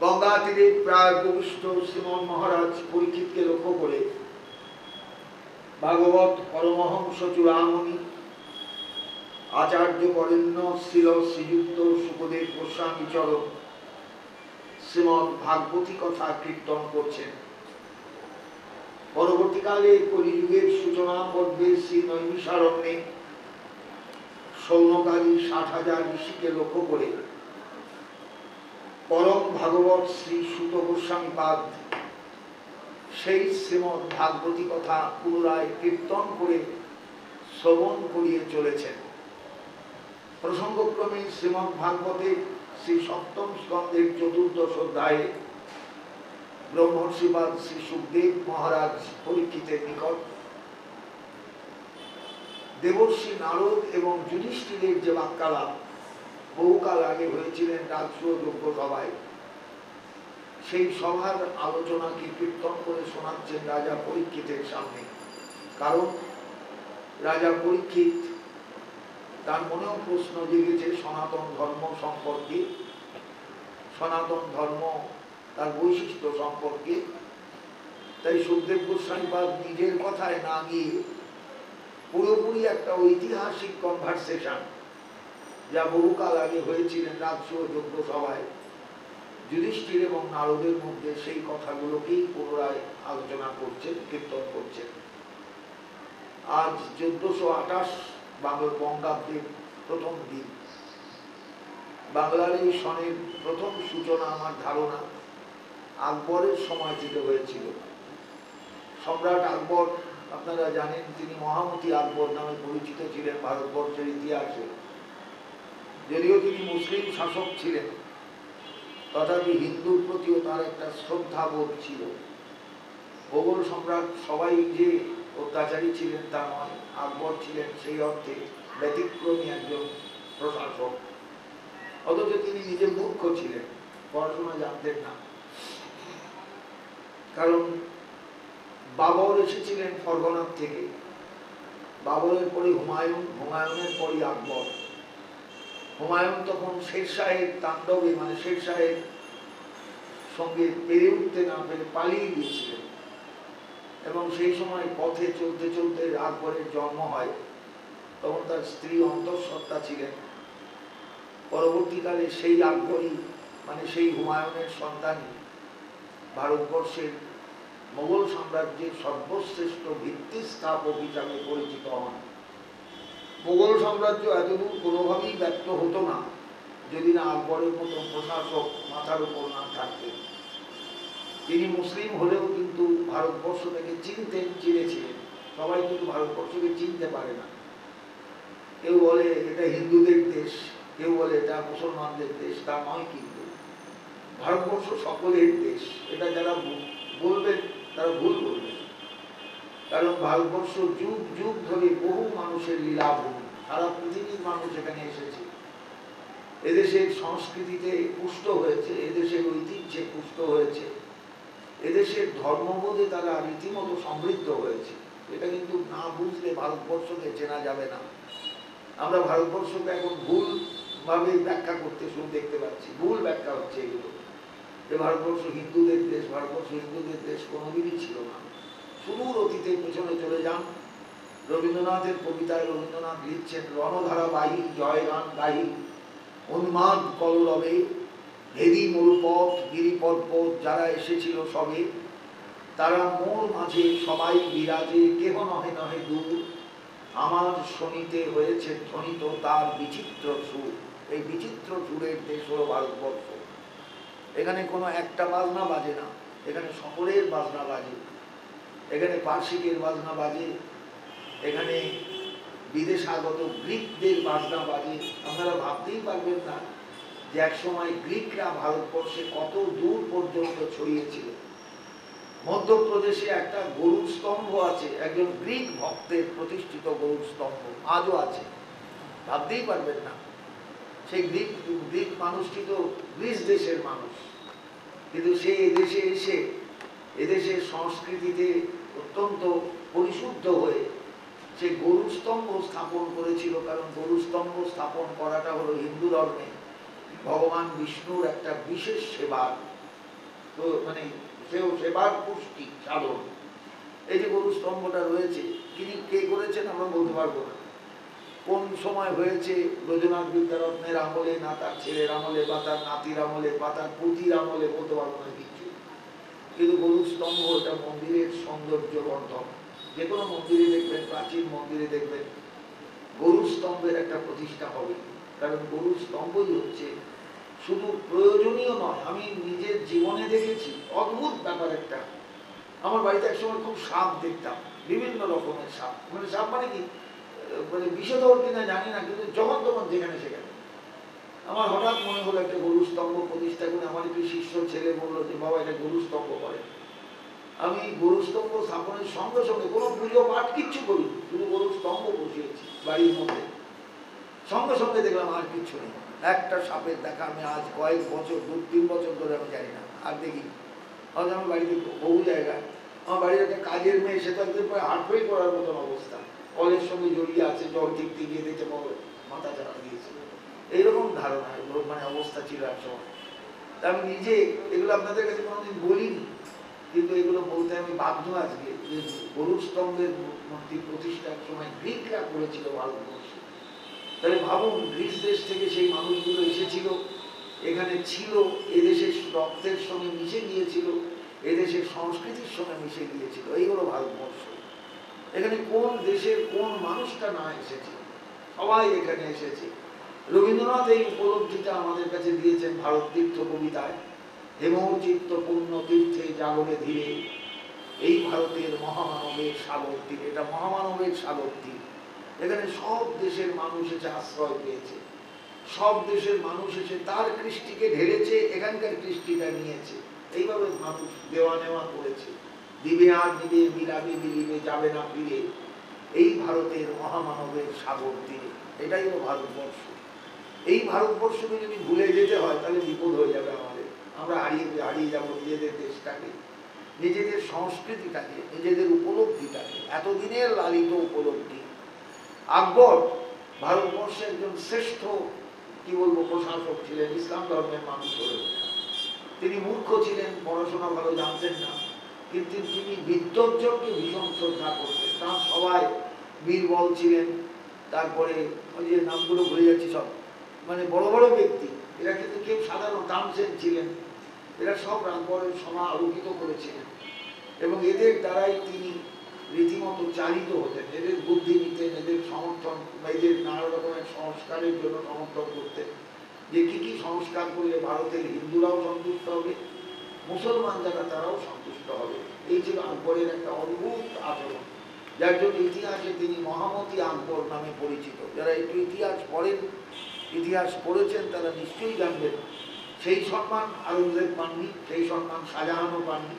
গঙ্গা তীরে প্রায় উপবিষ্ট শ্রীমন মহারাজ পরীক্ষিতকে লক্ষ্য করে ভাগবত পরমহংস চূড়ামণি আচার্য বরেণ্য শ্রীল শ্রীযুক্ত সুখদেব গোস্বামী চরণ শ্রীমদ ভাগবতী কথা কীর্তন করছেন। পরবর্তীকালে কলিযুগের সূচনা পর্বে শ্রী নৈমিষারণ্যে সৌনকারী 60,000 ঋষিকে লক্ষ্য করে পরম ভাগবত শ্রী সুত গোস্বামী পাদ সেই শ্রীমদ ভাগবতী কথা পুনরায় কীর্তন করে শ্রবণ করিয়ে চলেছেন। প্রসঙ্গক্রমে শ্রীমদ ভাগবতের শ্রী সপ্তম স্কন্ধের ৪র্দশ অধ্যায়ে ব্রহ্মর্ষিপাদ শ্রী সুখদেব মহারাজ পরীক্ষিতের নিকট দেবর্ষি নারদ এবং যুধিষ্ঠিরের যে বাক্যালাপ বহুকাল আগে হয়েছিলেন রাজসূয় যজ্ঞ সভায়, সেই সভার আলোচনাকে কীর্তন করে শোনাচ্ছেন রাজা পরীক্ষিতের সামনে। কারণ রাজা পরীক্ষিত তার মনেও প্রশ্ন জেগেছে সনাতন ধর্ম সম্পর্কে, সনাতন ধর্ম তার বৈশিষ্ট্য সম্পর্কে। তাই সুখদেব গোস্বামী পাদ নিজের কথায় না গিয়ে পুরোপুরি একটা ঐতিহাসিক কনভারসেশন, যা বহুকাল আগে হয়েছিলেন রাজসূয় যজ্ঞ সভায় যুধিষ্ঠির এবং নারদের মধ্যে, সেই কথাগুলোকেই পুনরায় আলোচনা করছেন, কীর্তন করছেন। আজ 1428 বঙ্গাব্দের প্রথম দিন। বাংলার এই সনের প্রথম সূচনা আমার ধারণা আকবরের সময় থেকে হয়েছিল। সম্রাট আকবর, আপনারা জানেন, তিনি মহামতি আকবর নামে পরিচিত ছিলেন ভারতবর্ষের ইতিহাসে। যদিও তিনি মুসলিম শাসক ছিলেন, তথাপি হিন্দুর প্রতিও তার একটা শ্রদ্ধাবোধ ছিল। মোগল সম্রাট সবাই যে অত্যাচারী ছিলেন তা নয়, আকবর ছিলেন সেই অর্থে ব্যতিক্রমী একজন প্রশাসক। অথচ তিনি নিজে মূর্খ ছিলেন, পড়াশোনা জানতেন না। কারণ বাবর এসেছিলেন ফরগনার থেকে, বাবরের পরে হুমায়ুন, হুমায়ুনের পরে আকবর। হুমায়ুন তখন শেরশাহের তাণ্ডবে, মানে শেরশাহের সঙ্গে পেরে উঠতে না পেরে পালিয়ে গিয়েছিলেন, এবং সেই সময় পথে চলতে চলতে আকবরের জন্ম হয়। তখন তার স্ত্রী অন্তঃসত্ত্বা ছিলেন। পরবর্তীকালে সেই আকবরই, মানে সেই হুমায়ুনের সন্তানই ভারতবর্ষের মোগল সাম্রাজ্যের সর্বশ্রেষ্ঠ ভিত্তি স্থাপক হিসাবে পরিচিত হন। মোগল সাম্রাজ্য এতদূর কোনোভাবেই ব্যক্ত হতো না যদি না আকবরের মতো প্রশাসক মাথার উপর না থাকতেন। তিনি মুসলিম হলেও কিন্তু ভারতবর্ষ থেকে চিনেছিলেন। সবাই কিন্তু ভারতবর্ষকে চিনতে পারে না। কেউ বলে এটা হিন্দুদের দেশ, কেউ বলে এটা মুসলমানদের দেশ। তা নয়, কিন্তু ভারতবর্ষ সকলের দেশ। এটা যারা বলবেন তারা ভুল বলবেন। কারণ ভারতবর্ষ যুগ যুগ ধরে বহু মানুষের লীলাভূমি, সারা পৃথিবীর মানুষ এখানে এসেছে। এদেশের সংস্কৃতিতে পুষ্ট হয়েছে, এদেশের ঐতিহ্যে পুষ্ট হয়েছে, এদেশের ধর্মবোধে তারা রীতিমতো সমৃদ্ধ হয়েছে। এটা কিন্তু না বুঝলে ভারতবর্ষকে চেনা যাবে না। আমরা ভারতবর্ষকে এখন ভুল ভাবে ব্যাখ্যা করতে শুরু দেখতে পাচ্ছি। ভুল ব্যাখ্যা হচ্ছে এগুলো, যে ভারতবর্ষ হিন্দুদের দেশ। ভারতবর্ষ হিন্দুদের দেশ কোনোদিনই ছিল না। সুদূর অতীতের পেছনে চলে যান। রবীন্দ্রনাথের কবিতায় রবীন্দ্রনাথ লিখছেন, রণধারা বাহি জয় গান গাহি, উন্মাদ কলরবে ভেদি মরুপথ গিরিপর্বত, যারা এসেছিল সবে তারা মোর মাঝে সবাই বিরাজে, কেহ নহে নহে দূর, আমার শনিতে হয়েছে ধ্বনিত তার বিচিত্র সুর। এই বিচিত্র সুরের দেশ হলো ভারতবর্ষ। এখানে কোনো একটা বাজনা বাজে না, এখানে সকলের বাজনা বাজে। এখানে পার্সিকের বাজনা বাজে, এখানে বিদেশাগত গ্রিকদের বাজনা বাজে। আপনারা ভাবতেই পারবেন না যে একসময় গ্রিকরা ভারতবর্ষে কত দূর পর্যন্ত ছড়িয়েছিল। মধ্যপ্রদেশে একটা গরুর স্তম্ভ আছে, একজন গ্রিক ভক্তের প্রতিষ্ঠিত গরুর স্তম্ভ আজও আছে। ভাবতেই পারবেন না। সেই গ্রিক মানুষটি তো গ্রিস দেশের মানুষ, কিন্তু সে এদেশে এসে এদেশের সংস্কৃতিতে অত্যন্ত পরিশুদ্ধ হয়ে সে গরুর স্তম্ভ স্থাপন করেছিল। কারণ গরুর স্তম্ভ স্থাপন করাটা হলো হিন্দু ধর্মে ভগবান বিষ্ণুর একটা বিশেষ সেবা। তো মানে সেবার পুষ্টি সাধন। এই যে গরু স্তম্ভটা রয়েছে, কে করেছেন আমরা বলতে পারবো না। কোন সময় হয়েছে, রবীন্দ্রনাথ বিদ্যারত্নের আমলে, না তার ছেলের আমলে, বা তার নাতির আমলে, বা তার পুতির আমলে, বলতে পারবো না কিছু। কিন্তু গরু স্তম্ভ এটা মন্দিরের সৌন্দর্য বর্ধন। যে কোনো মন্দিরে দেখবেন, প্রাচীন মন্দিরে দেখবেন গরু স্তম্ভের একটা প্রতিষ্ঠা হবে। কারণ গরু স্তম্ভই হচ্ছে শুধু প্রয়োজনীয় নয়, আমি নিজের জীবনে দেখেছি অদ্ভুত ব্যাপার একটা। আমার বাড়িতে একসময় খুব সাপ দেখতাম, বিভিন্ন রকমের সাপ। মানে সাপ মানে কি, মানে বিষধর কিনা জানি না, কিন্তু যখন তখন যেখানে সেখানে। আমার হঠাৎ মনে হলো একটা গরু স্তম্ভ প্রতিষ্ঠা করে। আমার একটি শিষ্য ছেলে বললো যে বাবা এটা গরু স্তম্ভ করে। আমি গরু স্তম্ভ স্থাপনের সঙ্গে সঙ্গে কোনো পুজো পাঠ কিচ্ছু করি, শুধু গরু স্তম্ভ বসিয়েছি বাড়ির মধ্যে। সঙ্গে সঙ্গে দেখলাম আর কিচ্ছু নেই। একটা সাপের দেখা আমি আজ কয়েক বছর, 2-3 বছর ধরে আমি জানি না, আর দেখি। আজ আমার বাড়িতে বহু জায়গায়, আমার বাড়ির একটা কাজের মেয়ে, সে তো একদিন পরে হাঁটফেই করার মতন অবস্থা, কলের সঙ্গে জড়িয়ে আছে, জল টিকতে গিয়ে দেখে মাথা চালা দিয়েছে। এইরকম ধারণা, মানে অবস্থা ছিল এক সময়। তা আমি নিজে এগুলো আপনাদের কাছে কোনোদিন বলিনি, কিন্তু এগুলো বলতে আমি বাধ্য আজকে। যে গরু স্তম্ভের মূর্তি প্রতিষ্ঠার সময় গ্রিকরা করেছিল ভারতবর্ষে। তাহলে ভাবুন, গ্রিস দেশ থেকে সেই মানুষগুলো এসেছিল, এখানে ছিল, এদেশের রক্তের সঙ্গে মিশে গিয়েছিল, এদেশের সংস্কৃতির সঙ্গে মিশে গিয়েছিল। এই হলো ভারতবর্ষ। এখানে কোন দেশের কোন মানুষটা না এসেছে, সবাই এখানে এসেছে। রবীন্দ্রনাথ এই উপলব্ধিটা আমাদের কাছে দিয়েছেন ভারত তীর্থ কবিতায়। হেমচিত্ত পূর্ণ তীর্থে জাগরে ধীরে, এই ভারতের মহামানবের সাগর তীর। এটা মহামানবের সাগর তীর। এখানে সব দেশের মানুষ এসে আশ্রয় পেয়েছে, সব দেশের মানুষ এসে তার কৃষ্টিকে ঢেলেছে, এখানকার কৃষ্টিটা নিয়েছে। এইভাবে মানুষ দেওয়া নেওয়া করেছে। দিবে আর দিবে, মিলাবে মিলিবে, যাবে না ফিরে, এই ভারতের মহামানবের সাগর তীরে। এটাই হলো ভারতবর্ষ। এই ভারতবর্ষকে যদি ভুলে যেতে হয় তাহলে বিপদ হয়ে যাবে আমাদের। আমরা হারিয়ে যাবো নিজেদের দেশটাকে, নিজেদের সংস্কৃতিটাকে, নিজেদের উপলব্ধিটাকে, এতদিনের লালিত উপলব্ধি। আকবর ভারতবর্ষের একজন শ্রেষ্ঠ কি বলবো প্রশাসক ছিলেন, ইসলাম ধর্মের মানুষ হলেও। তিনি মূর্খ ছিলেন, পড়াশোনা ভালো জানতেন না, কিন্তু তিনি বিদ্বজ্জনকে ভীষণ শ্রদ্ধা করতেন। তার সবাই বীরবল ছিলেন, তারপরে ওই যে নামগুলো ভুলে যাচ্ছি সব, মানে বড় বড় ব্যক্তি, এরা কিন্তু কেউ সাধারণ তামসেন ছিলেন। এরা সব আকবরের সভা আলোকিত করেছিলেন, এবং এদের দ্বারাই তিনি রীতিমতো চালিত হতেন। এদের বুদ্ধি নিতেন, এদের সমর্থন, এদের নানা রকমের সংস্কারের জন্য সমর্থন করতেন, যে কি কি সংস্কার করলে ভারতের হিন্দুরাও সন্তুষ্ট হবে, মুসলমান যারা তারাও সন্তুষ্ট হবে। এই ছিল আকবরের একটা অদ্ভুত আচরণ, যার জন্য ইতিহাসে তিনি মহামতি আকবর নামে পরিচিত। যারা একটু ইতিহাস পড়েন, ইতিহাস পড়েছেন, তারা নিশ্চয়ই জানবেন সেই সম্মান আওরঙ্গজেব পাননি, সেই সম্মান শাহজাহানও পাননি,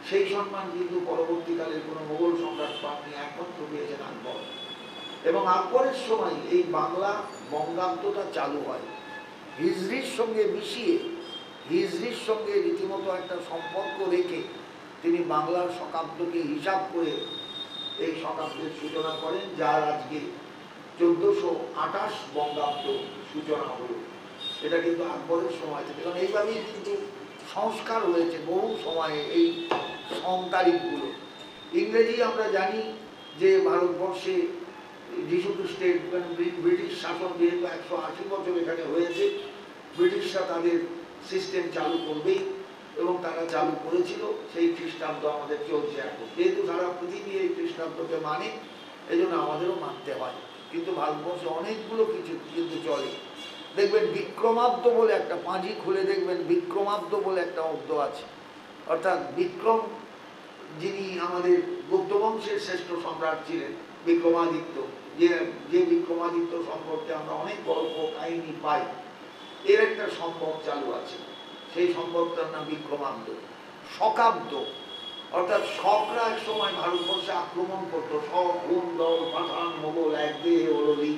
সেই সম্মান কিন্তু পরবর্তীকালে কোনো মোগল সম্রাট পাননি, একমাত্র পেয়েছেন আকবর। এবং আকবরের সময় এই বাংলা বঙ্গাব্দটা চালু হয়। হিজরির সঙ্গে মিশিয়ে, হিজরির সঙ্গে রীতিমতো একটা সম্পর্ক রেখে তিনি বাংলার শকাব্দকে হিসাব করে এই শকাব্দের সূচনা করেন, যার আজকে 1428 বঙ্গাব্দ সূচনা হলো। এটা কিন্তু আকবরের সময় থেকে, কারণ এইভাবেই কিন্তু সংস্কার হয়েছে বহু সময়ে এই তারিখগুলো। ইংরেজি আমরা জানি যে ভারতবর্ষে যীশু খ্রিস্টের ব্রিটিশ শাসন যেহেতু 180 বছর এখানে হয়েছে, ব্রিটিশরা তাদের সিস্টেম চালু করবেই, এবং তারা চালু করেছিল। সেই খ্রিস্টাব্দ আমাদের চলছে এখন, যেহেতু সারা পৃথিবী এই খ্রিস্টাব্দকে মানে, এই জন্য আমাদেরও মানতে হয়। কিন্তু ভারতবর্ষে অনেকগুলো কিছু কিন্তু চলে। দেখবেন বিক্রমাব্দ বলে একটা, পাঁজি খুলে দেখবেন বিক্রমাব্দ বলে একটা অব্দ আছে। অর্থাৎ বিক্রম, যিনি আমাদের গুপ্ত বংশের শ্রেষ্ঠ সম্রাট ছিলেন, বিক্রমাদিত্য, যে বিক্রমাদিত্য সম্পর্কে আমরা অনেক গল্প কাহিনী পাই, এর একটা সম্ভব চালু আছে। সেই সম্ভবটার নাম বিক্রমাব্দ। শকাব্দ অর্থাৎ শকরা এক সময় ভারতবর্ষে আক্রমণ করতো, শক, হুন, দল, পাঠান, মোগল এক দেহে ওরলি।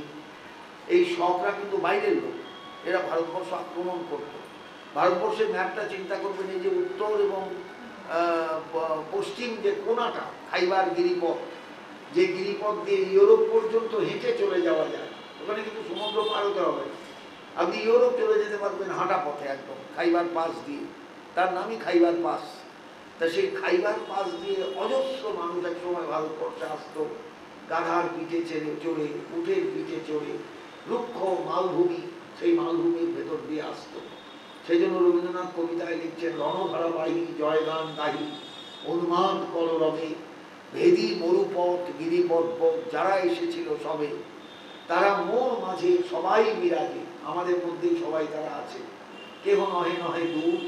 এই শকরা কিন্তু বাইরের লোক, এরা ভারতবর্ষ আক্রমণ করতো। ভারতবর্ষের ম্যাপটা চিন্তা করবেন, এই যে উত্তর এবং পশ্চিম যে কোনাটা, খাইবার গিরিপথ, যে গিরিপথ দিয়ে ইউরোপ পর্যন্ত হেঁটে চলে যাওয়া যায়, ওখানে কিন্তু সমুদ্র পার হতে হবে। আপনি ইউরোপ চলে যেতে পারবেন হাঁটা পথে, একদম খাইবার পাস দিয়ে। তার নামই খাইবার পাস। তা সেই খাইবার পাস দিয়ে অজস্র মানুষ এক সময় ভারতবর্ষে আসতো, গাধার পিঠে চড়ে, উটের পিঠে চড়ে, রুক্ষ মালভূমি, সেই মালভূমির ভেতর দিয়ে আসতো। সেই জন্য রবীন্দ্রনাথ কবিতায় লিখছেন, রণধারা বাহিনী জয়গান গাহি, উন্মাদ কলরবে, ভেদি মরুপথ গিরিপর্বত, যারা এসেছিল সবে, তারা মোর মাঝে সবাই বিরাজে, আমাদের মধ্যেই সবাই তারা আছে। কেহ নহে নহে দূর,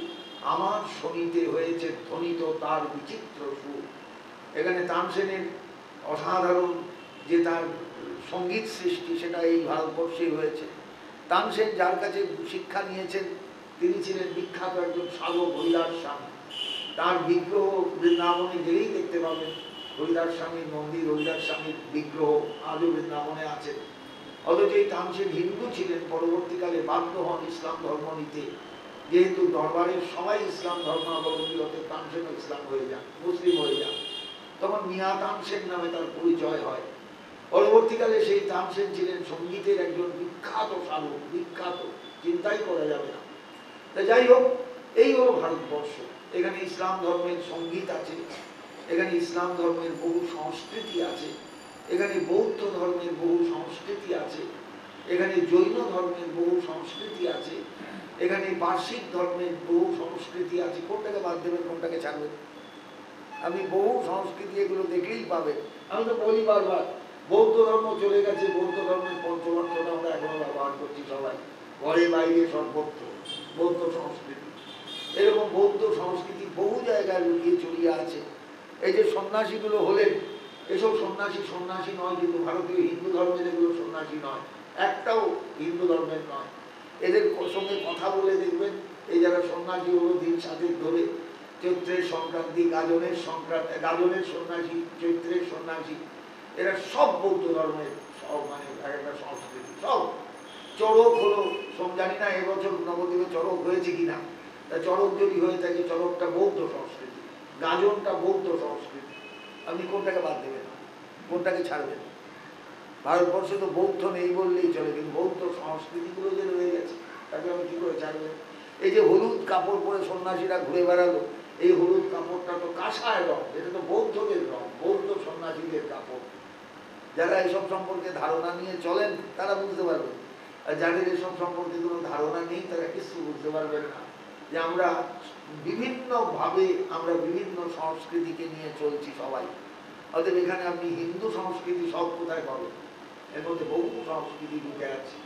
আমার শনিতে হয়েছে ধ্বনিত তার বিচিত্র সুর। এখানে তানসেনের অসাধারণ যে তার সঙ্গীত সৃষ্টি, সেটা এই ভারতবর্ষেই হয়েছে। তানসেন যার কাছে শিক্ষা নিয়েছেন, তিনি ছিলেন বিখ্যাত একজন সাধক হরিদাস স্বামী। তার বিগ্রহ বৃন্দাবনে গেলেই দেখতে পাবেন, হরিদাস স্বামীর মন্দির, হরিদাস স্বামীর বিগ্রহ আজও বৃন্দাবনে আছে। অথচ এই তানসেন হিন্দু ছিলেন, পরবর্তীকালে বাধ্য হন ইসলাম ধর্ম নিতে। যেহেতু দরবারের সবাই ইসলাম ধর্মাবলম্বী হতে, তানসেনও ইসলাম হয়ে যান, মুসলিম হয়ে যান, তখন মিয়া তানসেন নামে তার পরিচয় হয়। পরবর্তীকালে সেই তানসেন ছিলেন সঙ্গীতের একজন বিখ্যাত সাধক, বিখ্যাত, চিন্তাই করা যাবে না। তা যাই হোক, এই হলো ভারতবর্ষ। এখানে ইসলাম ধর্মের সঙ্গীত আছে, এখানে ইসলাম ধর্মের বহু সংস্কৃতি আছে, এখানে বৌদ্ধ ধর্মের বহু সংস্কৃতি আছে, এখানে জৈন ধর্মের বহু সংস্কৃতি আছে, এখানে বার্ষিক ধর্মের বহু সংস্কৃতি আছে। কোনটাকে বাদ দেবেন, কোনটাকে ছাড়বেন? আপনি বহু সংস্কৃতি এগুলো দেখলেই পাবেন। আমি তো বলি বারবার, বৌদ্ধ ধর্ম চলে গেছে, বৌদ্ধ ধর্মের পঞ্চমন্ত্রটা আমরা এখনো ব্যবহার করছি সবাই, ঘরে বাইরে সর্বত্র বৌদ্ধ সংস্কৃতি। এরকম বৌদ্ধ সংস্কৃতি বহু জায়গায় লুকিয়ে চলিয়ে আছে। এই যে সন্ন্যাসীগুলো হলেন, এসব সন্ন্যাসী সন্ন্যাসী নয়, কিন্তু ভারতীয় হিন্দু ধর্মের এগুলো সন্ন্যাসী নয়, একটাও হিন্দু ধর্মের নয়। এদের সঙ্গে কথা বলে দেখবেন, এই যারা সন্ন্যাসী হলো দিন সাথে ধরে, চৈত্রের সংক্রান্তি, গাজনের সংক্রান্তি, গাজনের সন্ন্যাসী, চৈত্রের সন্ন্যাসী, এরা সব বৌদ্ধ ধর্মের, সব মানে একটা সংস্কৃতি। সব চড়ক হলো, জানি না এবছর নবদ্বীপে চড়ক হয়েছে কিনা, তা চড়ক যদি হয়ে থাকে, চড়কটা বৌদ্ধ সংস্কৃতি, গাজনটা বৌদ্ধ সংস্কৃতি। আপনি কোনটাকে বাদ দেবেন, কোনটাকে ছাড়বেন? ভারতবর্ষে তো বৌদ্ধ নেই বললেই চলে, কিন্তু বৌদ্ধ সংস্কৃতিগুলো যে রয়ে গেছে, তাকে আমি কি করে ছাড়বেন? এই যে হলুদ কাপড় পরে সন্ন্যাসীরা ঘুরে বেড়ালো, এই হলুদ কাপড়টা তো কাঁসায় রং, এটা তো বৌদ্ধদের রং, বৌদ্ধ সন্ন্যাসীদের কাপড়। যারা এইসব সম্পর্কে ধারণা নিয়ে চলেন তারা বুঝতে পারবেন, আর যাদের এসব সম্পর্কে কোনো ধারণা নেই তারা কিছু বুঝতে পারবেন না, যে আমরা বিভিন্নভাবে আমরা বিভিন্ন সংস্কৃতিকে নিয়ে চলছি সবাই। অতএব এখানে আপনি হিন্দু সংস্কৃতি সব কোথায় পাবেন? এর মধ্যে বহু সংস্কৃতি ঢুকে আছে।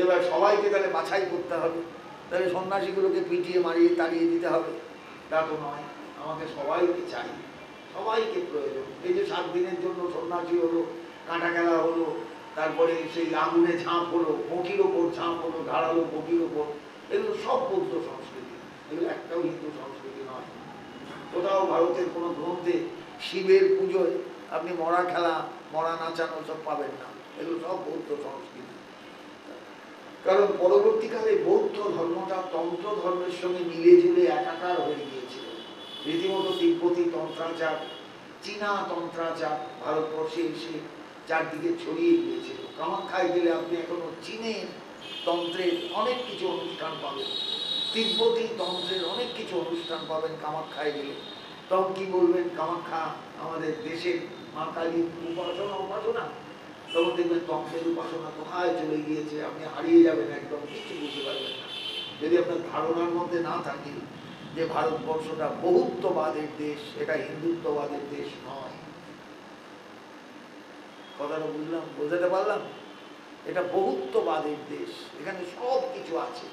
এবার সবাইকে তাহলে বাছাই করতে হবে, তাহলে সন্ন্যাসীগুলোকে পিটিয়ে মারিয়ে তাড়িয়ে দিতে হবে, তা তো নয়। আমাকে সবাইকে চাই, সবাইকে প্রয়োজন। এই যে 7 দিনের জন্য সন্ন্যাসী হলো, কাঁটা খেলা হলো, তারপরে সেই আগুনে ঝাঁপ হলো, বটির ওপর ঝাঁপ হলো, ধারালো বটির ওপর, এগুলো সব বৌদ্ধ সংস্কৃতি, এগুলো একটাও হিন্দু সংস্কৃতি নয়। কোথাও ভারতের কোনো গ্রন্থে শিবের পুজোয় আপনি মরা খেলা, মরা নাচানো সব পাবেন না, এগুলো সব বৌদ্ধ সংস্কৃতি। কারণ পরবর্তীকালে বৌদ্ধ ধর্মটা তন্ত্র ধর্মের সঙ্গে মিলে ঝুলে একাকার হয়ে গিয়েছিল। রীতিমতো তিব্বতী তন্ত্রাচার, চীনা তন্ত্রাচার ভারতবর্ষে এসে চারদিকে ছড়িয়ে গিয়েছিল। কামাখ্যায় গেলে আপনি এখনো চীনের তন্ত্রের অনেক কিছু অনুষ্ঠান পাবেন, তিব্বতী তন্ত্রের অনেক কিছু অনুষ্ঠান পাবেন কামাখ্যায় গেলে। তখন কি বলবেন, কামাখ্যা আমাদের দেশের মা কালীর উপাসনা, তখন দেখবেন তন্ত্রের উপাসনা কোথায় চলে গিয়েছে, আপনি হারিয়ে যাবেন, একদম কিছু বুঝতে পারবেন না, যদি আপনার ধারণার মধ্যে না থাকে যে ভারতবর্ষটা বহুত্ববাদের দেশ, এটা হিন্দুত্ববাদের দেশ নয়। কথাটা বুঝলাম, বোঝাতে পারলাম? এটা বহুত্ববাদের দেশ, এখানে সব কিছু আছে।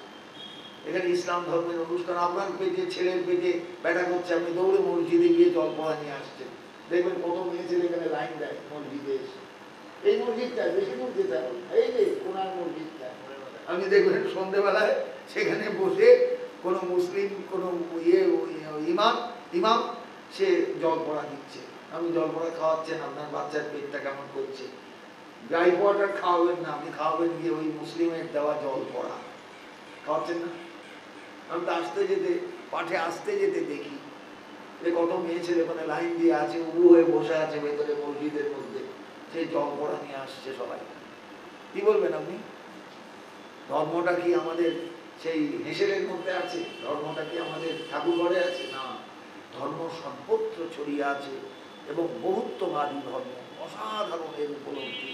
এখানে ইসলাম ধর্মের অনুষ্ঠান, আপনার পেটে, ছেলের পেটে ব্যাটা করছে, আপনি দৌড়ে মসজিদে গিয়ে জল পড়া নিয়ে আসছেন, দেখবেন কত মেয়ে ছেলে এখানে লাইন দেয় মসজিদে এসে। এই মসজিদটা বেশি দূর যেতে হবে, এই যে কোনার মসজিদটা, আপনি দেখবেন সন্ধ্যেবেলায় সেখানে বসে কোনো মুসলিম কোনো ইমাম সে জল পড়া দিচ্ছে, আপনি জল পড়া খাওয়াচ্ছেন, আপনার বাচ্চার পেটটা কেমন করছে। ড্রাই ওয়াটার খাওয়াবেন না, আপনি খাওয়াবেন গিয়ে ওই মুসলিমের দেওয়া জল পড়া, খাওয়াচ্ছেন না? আমি তো আসতে যেতে, পাঠে আসতে যেতে দেখি যে কত মেয়ে ছেলে মানে লাইন দিয়ে আছে, উবু হয়ে বসে আছে ভেতরে মসজিদের মধ্যে, সেই জল পড়া নিয়ে আসছে সবাই। কি বলবেন আপনি? ধর্মটা কি আমাদের সেই হেসেলের মধ্যে আছে? ধর্মটা কি আমাদের ঠাকুর ঠাকুর ঘরে আছে না, ধর্ম সর্বত্র ছড়িয়ে আছে এবং বহুত্ববাদী ধর্ম, অসাধারণ এর উপলব্ধি।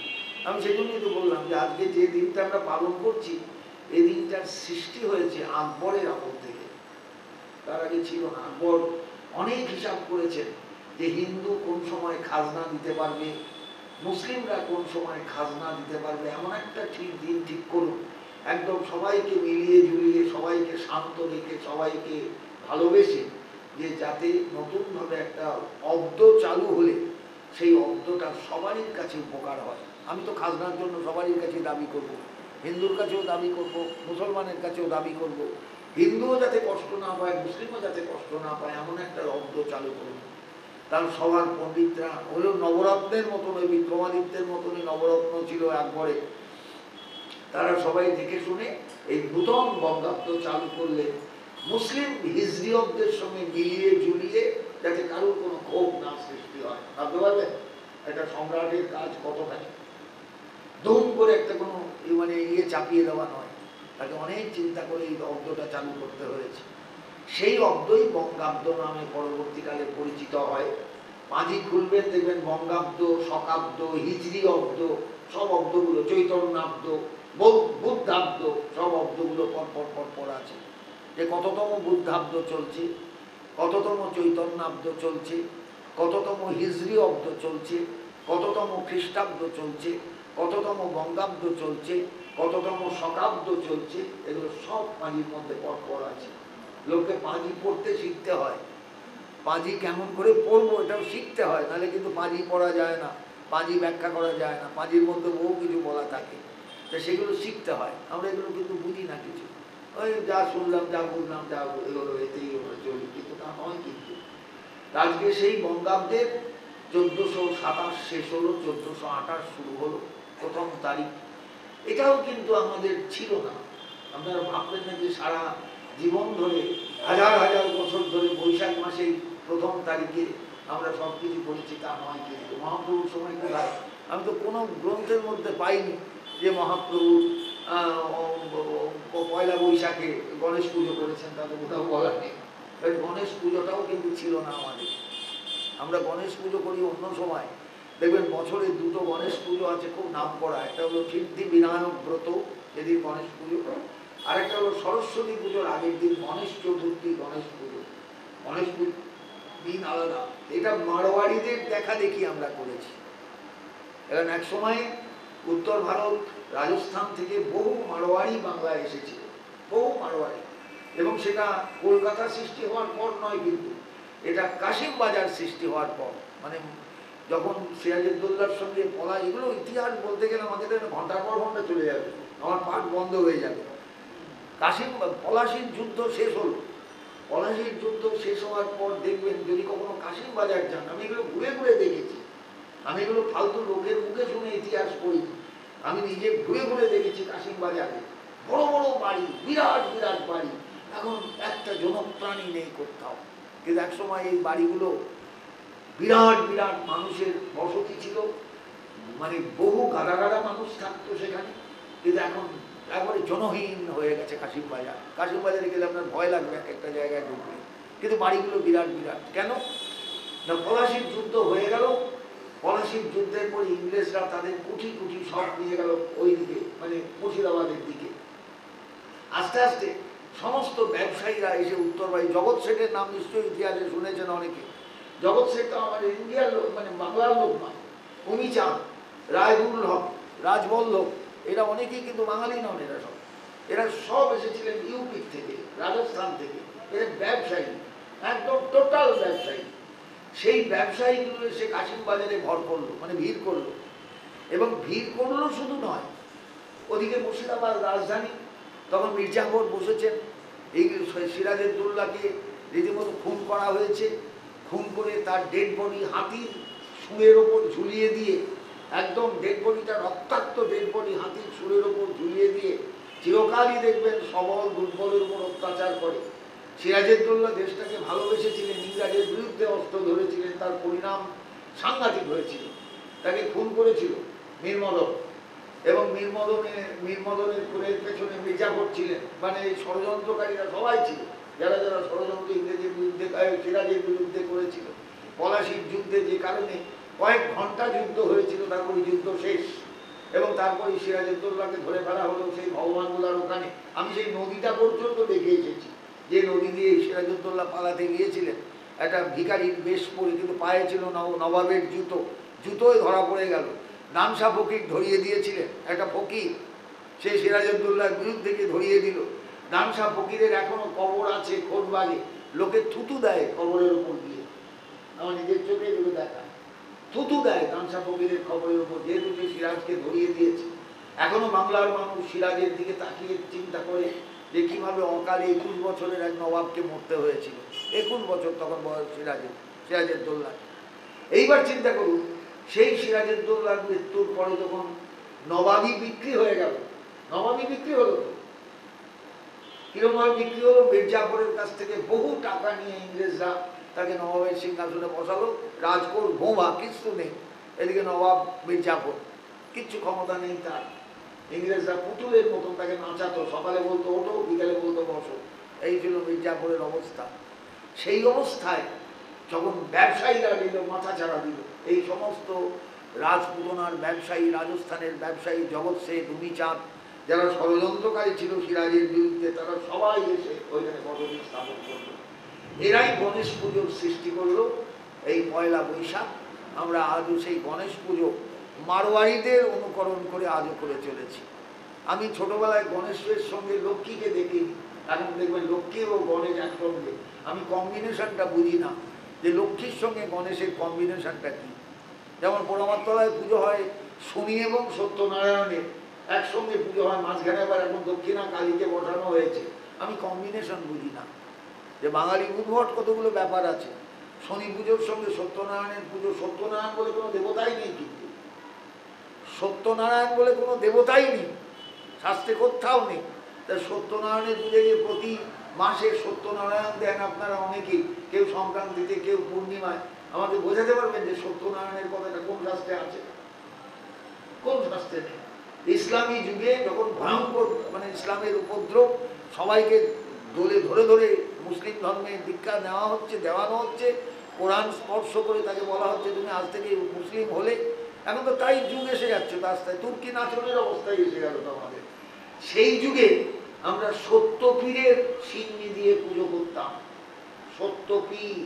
আমি সেই জন্যই তো বললাম যে আজকে যে দিনটা আমরা পালন করছি, এই দিনটার সৃষ্টি হয়েছে আকবরের আমল থেকে, তার আগে ছিল না। আকবর অনেক হিসাব করেছেন যে হিন্দু কোন সময় খাজনা দিতে পারবে, মুসলিমরা কোন সময় খাজনা দিতে পারবে, এমন একটা ঠিক দিন ঠিক করুন, একদম সবাইকে মিলিয়ে ঝুলিয়ে, সবাইকে শান্ত রেখে, সবাইকে ভালোবেসে, যে যাতে নতুনভাবে একটা অব্দ চালু হলে সেই অব্দটা সবারই কাছে উপকার হয়। আমি তো খাজনার জন্য সবারই কাছে দাবি করব, হিন্দুর কাছেও দাবি করব, মুসলমানের কাছেও দাবি করব, হিন্দুও যাতে কষ্ট না পায়, মুসলিমও যাতে কষ্ট না পায়, এমন একটা অব্দ চালু করব। তার সবার পণ্ডিতরা হলেও নবরত্নের মতন, ওই বিক্রমাদিত্যের মতনই নবরত্ন ছিল একবারে, তারা সবাই দেখে শুনে এই নূতন বঙ্গাব্দ চালু করলে মুসলিম হিজরি অব্দের সঙ্গে মিলিয়ে ঝুলিয়ে, যাতে কারোর কোনো ক্ষোভ না সৃষ্টি হয়। ভাবতে পারবেন একটা সম্রাটের কাজ কতখানি, দুম করে একটা কোনো মানে চাপিয়ে দেওয়া নয়, তাকে অনেক চিন্তা করে এই অব্দটা চালু করতে হয়েছে। সেই অব্দই বঙ্গাব্দ নামে পরবর্তীকালে পরিচিত হয়। পাঁজি খুলবেন দেখবেন বঙ্গাব্দ, শকাব্দ, হিজরি অব্দ, সব অব্দগুলো, চৈতন্যাব্দ, বুদ্ধাব্দ, সব অব্দগুলো পরপর পরপর আছে, যে কততম বুদ্ধাব্দ চলছে, কততম চৈতন্যাব্দ চলছে, কততম হিজরি অব্দ চলছে, কততম খ্রিস্টাব্দ চলছে, কততম বঙ্গাব্দ চলছে, কততম শকাব্দ চলছে, এগুলো সব পাঁজির মধ্যে পরপর আছে। লোককে পাঁজি পড়তে শিখতে হয়, পাঁজি কেমন করে পড়বো এটাও শিখতে হয়, নাহলে কিন্তু পাঁজি পড়া যায় না, পাঁজি ব্যাখ্যা করা যায় না, পাঁজির মধ্যে বহু কিছু বলা থাকে, তো সেগুলো শিখতে হয়। আমরা এগুলো কিন্তু বুঝি না কিছু, ওই যা শুনলাম, যা বুঝলাম, যা এগুলো এতেই আমরা চলি, কিন্তু তা নয়। কিন্তু আজকে সেই বঙ্গাব্দের 1427 শেষ হলো, 1428 শুরু হলো, প্রথম তারিখ। এটাও কিন্তু আমাদের ছিল না। আপনারা ভাববেন না যে সারা জীবন ধরে, হাজার হাজার বছর ধরে বৈশাখ মাসেই প্রথম তারিখে আমরা সব কিছু করেছি, তা নয়। কিন্তু মহাপ্রভুর সময় কোথায়, আমি তো কোনো গ্রন্থের মধ্যে পাইনি যে মহাপ্রভু পয়লা বৈশাখে গণেশ পুজো করেছেন, তা তো কোথাও বলা নেই। গণেশ পুজোটাও কিন্তু ছিল না আমাদের। আমরা গণেশ পুজো করি অন্য সময়, দেখবেন বছরে দুটো গণেশ পুজো আছে খুব নাম করা, একটা হলো সিদ্ধি বিনায়ক ব্রত, যেদিন গণেশ পুজো, আরেকটা হলো সরস্বতী পুজোর আগের দিন গণেশ চতুর্থী, গণেশ পুজো। গণেশ পুজো দিন আলাদা, এটা মারোয়াড়িদের দেখা দেখি আমরা করেছি। এখন এক সময় উত্তর ভারত, রাজস্থান থেকে বহু মারোয়াড়ি বাংলায় এসেছিল, বহু মারোয়াড়ি, এবং সেটা কলকাতা সৃষ্টি হওয়ার পর নয়, কিন্তু এটা কাশিম বাজার সৃষ্টি হওয়ার পর, মানে যখন সিরাজউদ্দৌলার সঙ্গে পলা, এগুলো ইতিহাস বলতে গেলে আমাদের ঘন্টার পর ঘন্টা চলে যাবে, আমার পাঠ বন্ধ হয়ে যাবে। পলাশির যুদ্ধ শেষ হলো, পলাশির যুদ্ধ শেষ হওয়ার পর দেখবেন, যদি কখনো কাশিম বাজার যান, আমি এগুলো ঘুরে ঘুরে দেখেছি, আমি এগুলো ফালতু লোকের মুখে শুনে ইতিহাস পড়ি, আমি নিজে ঘুরে ঘুরে দেখেছি কাশিম বাজারে বড় বড় বাড়ি, বিরাট বিরাট বাড়ি, এখন একটা জনপ্রাণী নেই কোথাও। কিন্তু এক সময় এই বাড়িগুলো বিরাট বিরাট মানুষের বসতি ছিল, মানে বহু গাদা গাদা মানুষ থাকতো সেখানে, কিন্তু এখন একবারে জনহীন হয়ে গেছে কাশিম বাজার। কাশিম বাজারে গেলে আপনার ভয় লাগবে একটা জায়গায় ঢুকলে, কিন্তু বাড়িগুলো বিরাট বিরাট। কেন না, পলাশির যুদ্ধ হয়ে গেল, পলাশির যুদ্ধের পর ইংরেজরা তাদের কুঠি কুঠি সব নিয়ে গেল ওই দিকে, মানে মুর্শিদাবাদের দিকে। আস্তে আস্তে সমস্ত ব্যবসায়ীরা এসে উত্তরবাড়ি, জগৎ শেঠের নাম নিশ্চয়ই ইতিহাসে শুনেছেন অনেকে। জগৎ শেঠ তো আমাদের ইন্ডিয়ার লোক, মানে বাংলার লোক নয়। উমিচাঁদ, রায়দুল্লভ, রাজবল্লভ, এরা অনেকেই কিন্তু বাঙালি নন, এরা সব এসেছিলেন ইউপি থেকে, রাজস্থান থেকে। এরা ব্যবসায়ী, একদম টোটাল ব্যবসায়ী। সেই ব্যবসায়ীগুলো এসে কাশিম বাজারে ভর করলো, মানে ভিড় করলো, এবং ভিড় করলো শুধু নয়, ওদিকে মুর্শিদাবাদ রাজধানী, তখন মির্জাফর বসেছেন, এই সিরাজউদ্দৌলাকে রীতিমতো খুন করা হয়েছে। খুন করে তার ডেড বডি হাতির সুরের ওপর ঝুলিয়ে দিয়ে, একদম ডেড বডিটা রক্তাক্ত ডেড বডি হাতির সুরের ওপর ঝুলিয়ে দিয়ে, চিরকালই দেখবেন সবল দুর্বলের উপর অত্যাচার করে। সিরাজউদ্দৌলা দেশটাকে ভালোবেসেছিলেন, ইংরাজের বিরুদ্ধে অস্ত্র ধরেছিলেন, তার পরিণাম সাংঘাতিক হয়েছিল। তাকে খুন করেছিল মীর মদন, এবং মীর মদনের খুনের পেছনে মির্জাফর ছিলেন, মানে ষড়যন্ত্রকারীরা সবাই ছিল। যারা যারা ষড়যন্ত্র ইংরেজের বিরুদ্ধে সিরাজের বিরুদ্ধে করেছিল। পলাশির যুদ্ধে যে কারণে কয়েক ঘন্টা যুদ্ধ হয়েছিল, তারপরে যুদ্ধ শেষ এবং তারপরে সিরাজউদ্দৌলাকে ধরে ফেলা হলো সেই ভগবানগুলার ওখানে। আমি সেই নদীটা পর্যন্ত দেখে এসেছি, যে নদী দিয়ে সিরাজউদ্দৌলা পালাতে গিয়েছিলেন। একটা ভিখারির বেশ পরে, কিন্তু পায়ে ছিল নবাবের জুতো, জুতোয় ধরা পড়ে গেল। নামসা ফকির ধরিয়ে দিয়েছিলেন, একটা ফকির, সে সিরাজউদ্দৌলার বিরুদ্ধে গিয়ে ধরিয়ে দিল। নামসা ফকিরের এখনো কবর আছে খোঁজবাগে, লোকে থুতু দেয় কবরের উপর দিয়ে, আমার নিজের চোখে এগুলো দেখা, থুতু দেয় নামসা ফকিরের খবরের উপর, যেহেতু সে সিরাজকে ধরিয়ে দিয়েছে। এখনো বাংলার মানুষ সিরাজের দিকে তাকিয়ে চিন্তা করে যে কিভাবে অকালে 21 বছরের এক নবাবকে মরতে হয়েছিল। 21 বছর তখন বয়স সিরাজউদ্দৌলা। এইবার চিন্তা করুন, সেই সিরাজউদ্দৌলার মৃত্যুর পরে যখন নবাবি বিক্রি হয়ে গেল, নবাবি বিক্রি হলো তো কিরকমভাবে বিক্রি হলো? মির্জাফরের কাছ থেকে বহু টাকা নিয়ে ইংরেজরা তাকে নবাবের সিংহাসনে বসালো। রাজকোট ভোঁভা কিচ্ছু নেই, এদিকে নবাব মির্জাফর, কিচ্ছু ক্ষমতা নেই তার। ইংরেজরা পুতুলের মতন তাকে নাচাতো, সকালে বলতো ওঠো, বিকালে বলতো বসো। এই ছিল মির্জাফরের অবস্থা। সেই অবস্থায় যখন ব্যবসায়ীরা দিল, মাথা ছাড়া দিল, এই সমস্ত রাজপুতনার ব্যবসায়ী, রাজস্থানের ব্যবসায়ী, জগৎ শেঠ, রুমিচাঁদ, যারা ষড়যন্ত্রকারী ছিল সিরাজের বিরুদ্ধে, তারা সবাই এসে ওইখানে পদবী স্থাপন করলো। এরাই গণেশ পুজোর সৃষ্টি করলো এই পয়লা বৈশাখ। আমরা আজও সেই গণেশ পুজো মারোয়ারিদের অনুকরণ করে আজও করে চলেছি। আমি ছোটবেলায় গণেশের সঙ্গে লক্ষ্মীকে দেখিনি, এখন দেখবেন লক্ষ্মী ও গণেশ একসঙ্গে। আমি কম্বিনেশনটা বুঝি না, যে লক্ষ্মীর সঙ্গে গণেশের কম্বিনেশনটা কি। যেমন পোড়ামারতলায় পুজো হয় শনি এবং সত্যনারায়ণের একসঙ্গে পুজো হয়, মাঝখানে আবার এখন দক্ষিণা কালীকে বসানো হয়েছে। আমি কম্বিনেশন বুঝি না, যে বাঙালি উদ্ভট কতগুলো ব্যাপার আছে। শনি পুজোর সঙ্গে সত্যনারায়ণের পুজো, সত্যনারায়ণ বলে কোনো দেবতাই নেই, কিন্তু সত্যনারায়ণ বলে কোনো দেবতাই নেই, শাস্ত্রে কোথাও নেই। তাই সত্যনারায়ণের পুজো যে প্রতি মাসে সত্যনারায়ণ দেন আপনারা অনেকেই, কেউ সংক্রান্তিতে, কেউ পূর্ণিমায়, আমাকে বোঝাতে পারবেন যে সত্যনারায়ণের কথাটা কোন শাস্ত্রে আছে? কোন শাস্ত্রে নেই। ইসলামী যুগে যখন ভয়ঙ্কর মানে ইসলামের উপদ্রব, সবাইকে দলে ধরে ধরে মুসলিম ধর্মের দীক্ষা নেওয়া হচ্ছে, দেওয়ানো হচ্ছে, কোরআন স্পর্শ করে তাকে বলা হচ্ছে তুমি আজ থেকে মুসলিম হলে। এখন তো তাই যুগ এসে যাচ্ছে, রাস্তায় তুর্কি নাচনের অবস্থায় এসে গেল তো আমাদের। সেই যুগে আমরা সত্যপীরের সিন্নি দিয়ে পুজো করতাম। সত্যপীর,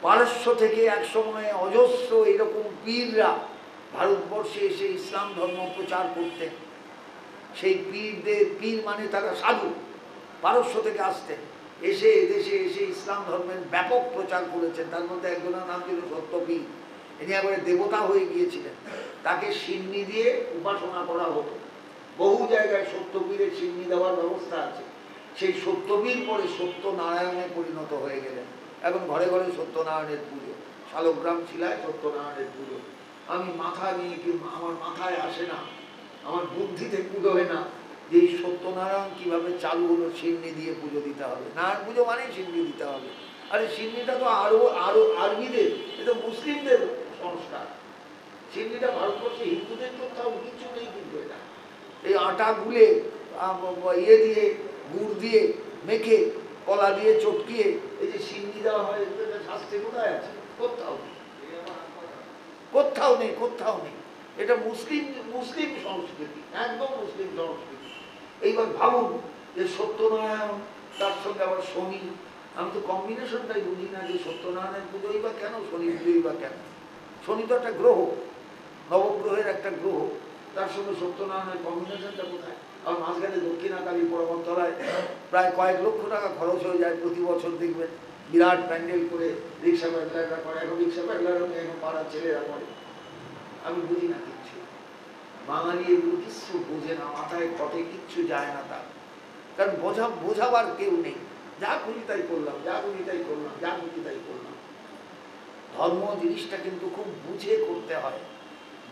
পারস্য থেকে এক সময় অজস্র এরকম পীররা ভারতবর্ষে এসে ইসলাম ধর্ম প্রচার করতেন। সেই পীরদের, পীর মানে তারা সাধু, পারস্য থেকে আসতেন, এসে এদেশে এসে ইসলাম ধর্মের ব্যাপক প্রচার করেছেন। তার মধ্যে একজনের নাম ছিল সত্যপীর। ইনি একবারে দেবতা হয়ে গিয়েছিলেন, তাকে সিন্নি দিয়ে উপাসনা করা হতো। বহু জায়গায় সত্যপীরের সিন্নি দেওয়ার ব্যবস্থা আছে। সেই সত্যপীর পরে সত্যনারায়ণে পরিণত হয়ে গেলেন। এখন ঘরে ঘরে সত্যনারায়ণের পুজো, শালগ্রাম শিলায় সত্যনারায়ণের পুজো। আমি মাথা নিয়ে কি, আমার মাথায় আসে না, আমার বুদ্ধিতে কুলোয় না যে এই সত্যনারায়ণ কিভাবে চালু হলো সিন্নি দিয়ে পুজো দিতে হবে। নারায়ণ পুজো মানেই সিন্নি দিতে হবে। আরে সিন্নিটা তো আরো আরো আরবিদের, এটা মুসলিমদের সংস্কার। সিন্নিটা ভারতবর্ষে হিন্দুদের কোথাও কিছু নেই, কিন্তু এটা এই আটা গুলে ইয়ে দিয়ে গুড় দিয়ে মেখে কলা দিয়ে চটকিয়ে এই যে সিন্নি দেওয়া হয়, শাস্ত্রে কোথায় আছে? কোথাও নেই, কোথাও নেই, কোথাও নেই। এটা মুসলিম মুসলিম সংস্কৃতি, একদম মুসলিম সংস্কৃতি। এইবার ভাবুন যে সত্যনারায়ণ, তার সঙ্গে আবার শনি। আমি তো কম্বিনেশনটাই বুঝি না, যে সত্যনারায়ণের পুজোই বা কেন, শনি পুজোই বা কেন। শনি তো একটা গ্রহ, নবগ্রহের একটা গ্রহ, তার সঙ্গে সত্যনারায়ণের কম্বিনেশনটা কোথায়? আর মাঝখানে দক্ষিণাকালী পোড়ামারতলায় প্রায় কয়েক লক্ষ টাকা খরচ হয়ে যায় প্রতি বছর, দেখবেন বিরাট প্যান্ডেল করে রিক্সা প্যাডলাররা করে। এখন রিক্সা প্যাডলারও এখন পাড়ার ছেলেরা করে। আমি বুঝি না কিচ্ছু, বাঙালি এগুলো কিচ্ছু বোঝে না, মাথায় ঘটে কিচ্ছু যায় না তার। কারণ বোঝাবার কেউ নেই, যা খুঁজি তাই করলাম, যা খুঁজি তাই করলাম, যা খুঁজি তাই করলাম। ধর্ম জিনিসটা কিন্তু খুব বুঝে করতে হয়,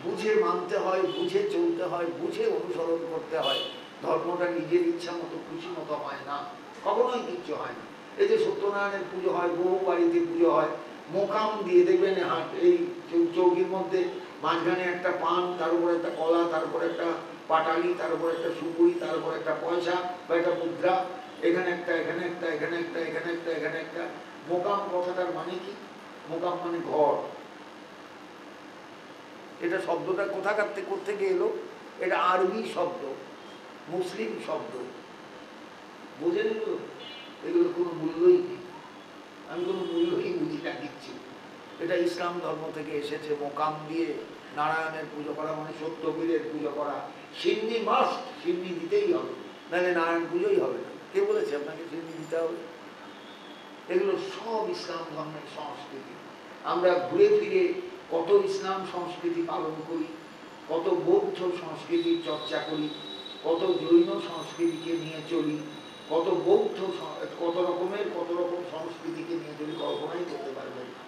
বুঝে মানতে হয়, বুঝে চলতে হয়, বুঝে অনুসরণ করতে হয়। ধর্মটা নিজের ইচ্ছা মতো খুশি মতো হয় না, কখনোই কিচ্ছু হয় না। এই যে সত্যনারায়ণের পুজো হয়, বহু বাড়িতে পুজো হয় মোকাম দিয়ে, দেখবেন হাট এই চৌকির মধ্যে মাঝখানে একটা পান, তার উপর একটা কলা, তার উপর একটা পাটালি, তার উপর একটা সুপুরি, তার উপর একটা পয়সা বা একটা মুদ্রা, এখানে একটা, এখানে একটা, এখানে একটা, এখানে একটা, এখানে একটা। মোকাম কথাটার মানে কি? মোকাম মানে ঘর। এটা শব্দটা কোথাকার থেকে এলো? এটা আরবি শব্দ, মুসলিম শব্দ। বোঝেন এগুলো? এগুলো কোনো মূল্যই নেই, আমি কোনো মূল্যই বুঝি না দিচ্ছি। এটা ইসলাম ধর্ম থেকে এসেছে। মোকাম দিয়ে নারায়ণের পুজো করা মানে সত্যবীরের পুজো করা। সিন্নি মাস্ট, সিন্নি দিতেই হবে, নাহলে নারায়ণ পুজোই হবে না। কে বলেছে আপনাকে সিন্নি দিতে হবে? এগুলো সব ইসলাম ধর্মের সংস্কৃতি। আমরা ঘুরে ফিরে কত ইসলাম সংস্কৃতি পালন করি, কত বৌদ্ধ সংস্কৃতির চর্চা করি, কত জৈন সংস্কৃতিকে নিয়ে চলি, কত বৌদ্ধ, কত রকম সংস্কৃতিকে নিয়ে চলি, কল্পনাই করতে পারবেন না।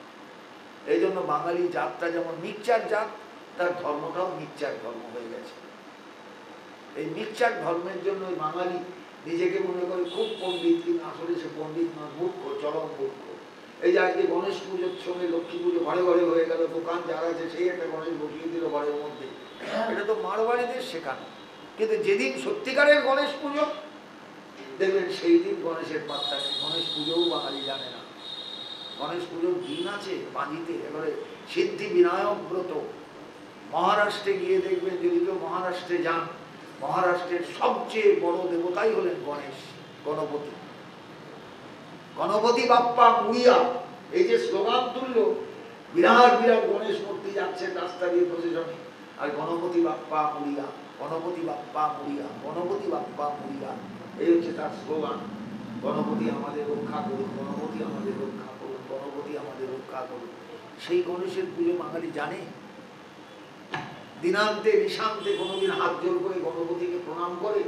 এই জন্য বাঙালি জাতটা যেমন মিক্সচার জাত, তার ধর্মটাও মিক্সচার ধর্ম হয়ে গেছে। এই মিক্সচার ধর্মের জন্য বাঙালি নিজেকে মনে করে খুব পণ্ডিত, কিন্তু আসলে সে পণ্ডিত নয়, মূর্খ, চরম মূর্খ। এই যে আজকে গণেশ পুজোর সঙ্গে লক্ষ্মী পুজো ঘরে ঘরে হয়ে গেল, দোকান যারা আছে সেই একটা গণেশ বসিয়ে দিল ঘরের মধ্যে। এটা তো মারোয়াড়িদের শেখানো। কিন্তু যেদিন সত্যিকারের গণেশ পুজো দেখবেন সেই দিন গণেশের পাত্তা নেই। গণেশ পুজোও বাঙালি জানে না। গণেশ পুজোর দিন আছে পাঁজিতে, এবারে সিদ্ধি বিনায়ক ব্রত। মহারাষ্ট্রে গিয়ে দেখবেন, যদি কেউ মহারাষ্ট্রে যান, মহারাষ্ট্রের সবচেয়ে বড় দেবতাই হলেন গণেশ, গণপতি। গণপতি বাপ্পা মুড়িয়া, এই যে স্লোগান তুলল, বিরাট বিরাট গণেশ মূর্তি যাচ্ছেন রাস্তা দিয়ে প্রশাসনে, আর গণপতি বাপ্পা মুড়িয়া, গণপতি বাপ্পা মুড়িয়া, গণপতি বাপ্পা মুড়িয়া, এই হচ্ছে তার স্লোগান। গণপতি আমাদের রক্ষা করুন, গণপতি আমাদের রক্ষা করুন, গণপতি আমাদের রক্ষা করুন। সেই গণেশের পুজো বাঙালি জানে? দিনান্তে নিশান্তে কোনোদিন হাত জোর করে গণপতিকে প্রণাম করে?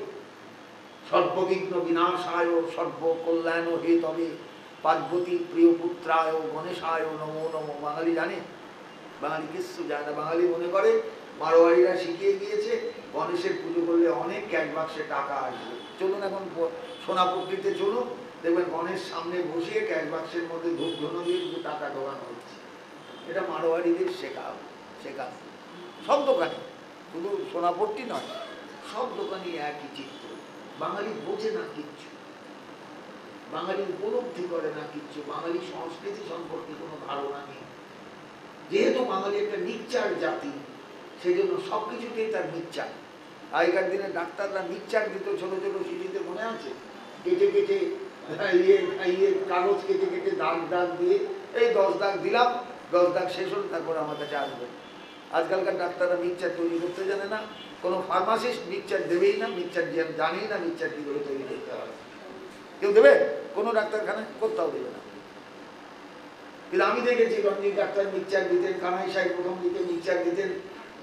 সর্ববিঘ্ন বিনাশায় সর্বকল্যাণ হে তবে পার্বতী প্রিয় পুত্রায় গণেশায় নমো নমো। বাঙালি জানে? বাঙালি কিছু জানে না। বাঙালি মনে করে মারোয়াড়িরা শিখিয়ে গিয়েছে গণেশের পুজো করলে অনেক ক্যাশ বাক্সে টাকা আসবে। চলুন এখন সোনাপট্টিতে চলুন, দেখবেন গণেশ সামনে বসিয়ে ক্যাশ বাক্সের মধ্যে ধূপ ধুনো দিয়ে কিছু টাকা ঢোকানো হচ্ছে। এটা মারোয়াড়িদের শেখা। সব দোকানে, শুধু সোনাপট্টি নয়, সব দোকানে একই চিত্র। বাঙালি বোঝে না কিচ্ছু, বাঙালি উপলব্ধি করে না কিচ্ছু, বাঙালি সংস্কৃতি সম্পর্কে কোনো ধারণা নেই। যেহেতু বাঙালি একটা মিক্সচার জাতি, সেই জন্য সবকিছুতেই তার মিক্সচার। আগেকার দিনে ডাক্তাররা মিক্সচার দিত ছোট ছোট শিশুদের, মনে আছে? কেটে কেটে কাগজ কেটে কেটে দাগ দাগ দিয়ে, এই 10 দাগ দিলাম, 10 দাগ শেষ হল, তারপর আমার কাছে আসবে। আজকালকার ডাক্তাররা মিক্সচার তৈরি করতে জানে না, কোনো ফার্মাসিস্ট মিক্সচার দেবেই না, মিক্সচার জানেই না মিক্সচার কী করে তৈরি করতে হবে। কেউ দেবে? কোনো ডাক্তারখানায় কোথাও দেবে না। কিন্তু আমি দেখেছি রঞ্জিত ডাক্তার মিক্সচার দিতেন, কানাই সাহেব প্রথম দিকে মিক্সচার দিতেন,